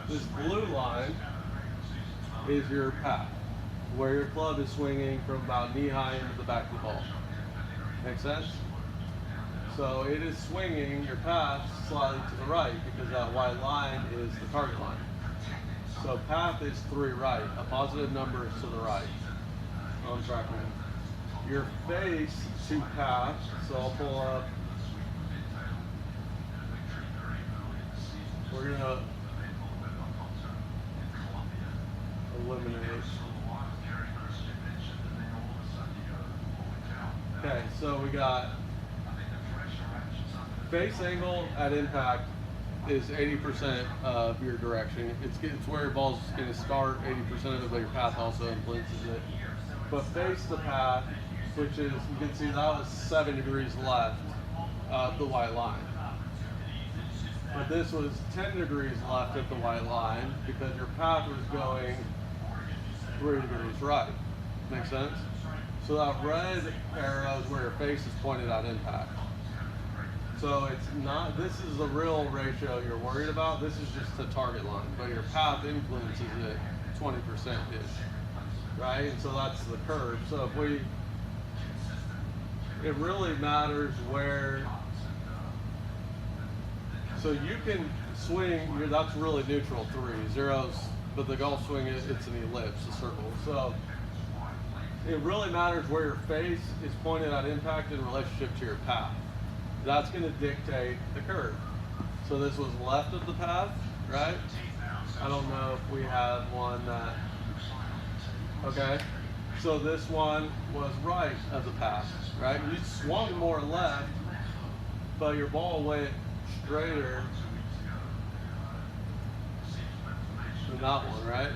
This blue line is your path, where your club is swinging from about knee high into the back of the ball. Make sense? So it is swinging your path slightly to the right because that white line is the target line. So path is 3 right, a positive number is to the right on Trackman. Your face to path, so I'll pull up. We're gonna eliminate. Okay, so we got face angle at impact is 80% of your direction. It's where your ball's going to start, 80% of it, but your path also influences it. But face the path, which is, you can see that was 7 degrees left of the white line. But this was 10 degrees left of the white line because your path was going 3 degrees right. Make sense? So that red arrow is where your face is pointed at impact. So it's not, this is the real ratio you're worried about. This is just the target line, but your path influences it 20%-ish, right? And so that's the curve. So if it really matters where, so you can swing, that's really neutral 3, 0's, but the golf swing, it's an ellipse, a circle. So it really matters where your face is pointed at impact in relationship to your path. That's going to dictate the curve. So this was left of the path, right? I don't know if we had one that, okay. So this one was right of the path, right? You swung more left, but your ball went straighter than that one, right?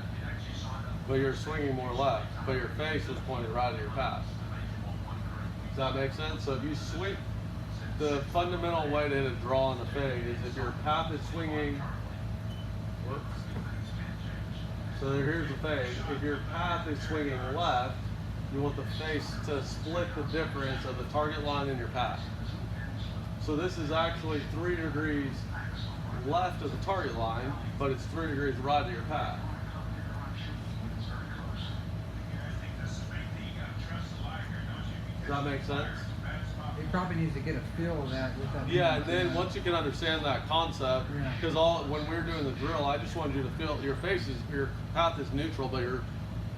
But you're swinging more left, but your face was pointed right at your path. Does that make sense? So if you swing, the fundamental way to hit a draw on the fade is if your path is swinging, whoops. So here's the fade. If your path is swinging left, you want the face to split the difference of the target line and your path. So this is actually 3 degrees left of the target line, but it's 3 degrees right of your path. Does that make sense? He probably needs to get a feel of that. With that. Yeah, and then once you can understand that concept, because when we were doing the drill, I just wanted you to feel your path is neutral, but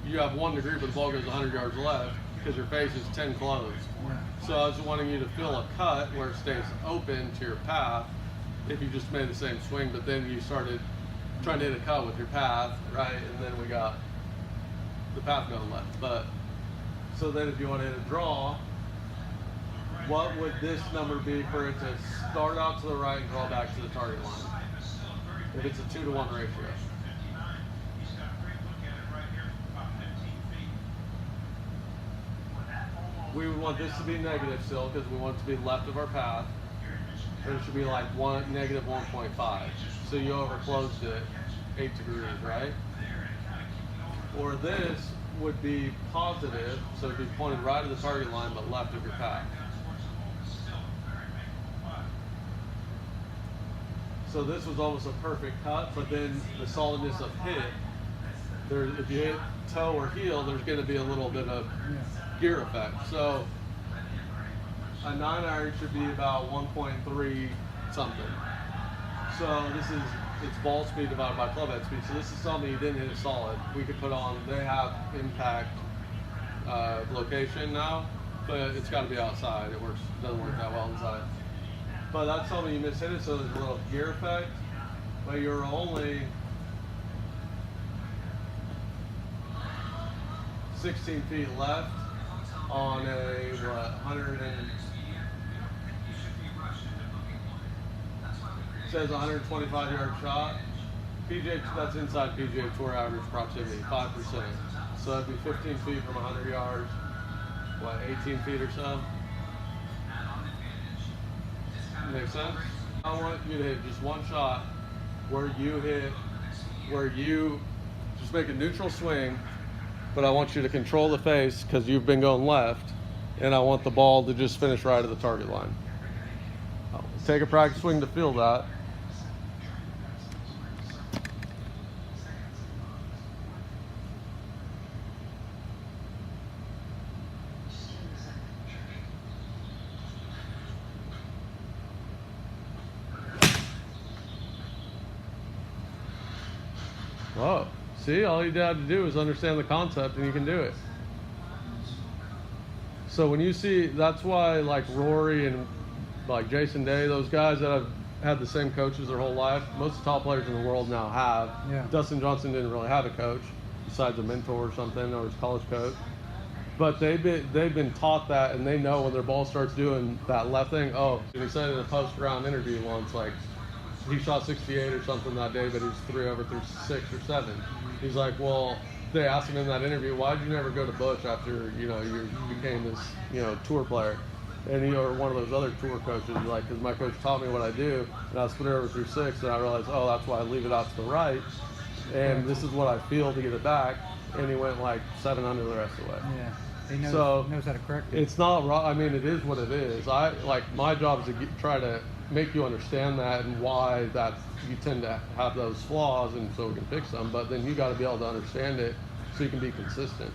you have 1 degree, but the ball goes 100 yards left because your face is 10 closed. Yeah. So I was wanting you to feel a cut where it stays open to your path if you just made the same swing, but then you started trying to hit a cut with your path, right? And then we got the path going left. But so then if you want to hit a draw, what would this number be for it to start out to the right and draw back to the target line? If it's a 2-to-1 ratio. We would want this to be negative still because we want it to be left of our path. And it should be like negative 1.5. So you overclosed it 8 degrees, right? Or this would be positive, so it'd be pointed right at the target line but left of your path. So this was almost a perfect cut, but then the solidness of hit, if you hit toe or heel, there's going to be a little bit of gear effect. So a 9-iron should be about 1.3 something. So it's ball speed divided by club head speed. So this is something you didn't hit it solid. We could put on, they have impact location now, but it's got to be outside. Doesn't work that well inside. But that's something you mishit it, so there's a little gear effect. But you're only 16 feet left on a 100 and it says 125 yard shot. PGA, that's inside PGA Tour average proximity, 5%. So that'd be 15 feet from 100 yards. What, 18 feet or so? Make sense? I want you to hit just one shot where you just make a neutral swing, but I want you to control the face because you've been going left, and I want the ball to just finish right at the target line. Take a practice swing to feel that. Oh, see, all you had to do is understand the concept and you can do it. So when you see, that's why like Rory and like Jason Day, those guys that have had the same coaches their whole life, most of the top players in the world now have. Yeah. Dustin Johnson didn't really have a coach besides a mentor or something, or his college coach. But they've been taught that, and they know when their ball starts doing that left thing. Oh, and he said in a post-round interview once, like he shot 68 or something that day, but he was 3 over through 6 or 7. He's like, well, they asked him in that interview, why did you never go to Butch after you became this tour player? And or one of those other tour coaches, like, because my coach taught me what I do, and I was 3 over through 6, and I realized, oh, that's why I leave it out to the right, and this is what I feel to get it back. And he went like 7 under the rest of the way. Yeah. He knows, So knows how to correct it. it's not wrong. I mean, it is what it is. My job is to try to make you understand that and why that you tend to have those flaws, and so we can fix them. But then you got to be able to understand it so you can be consistent.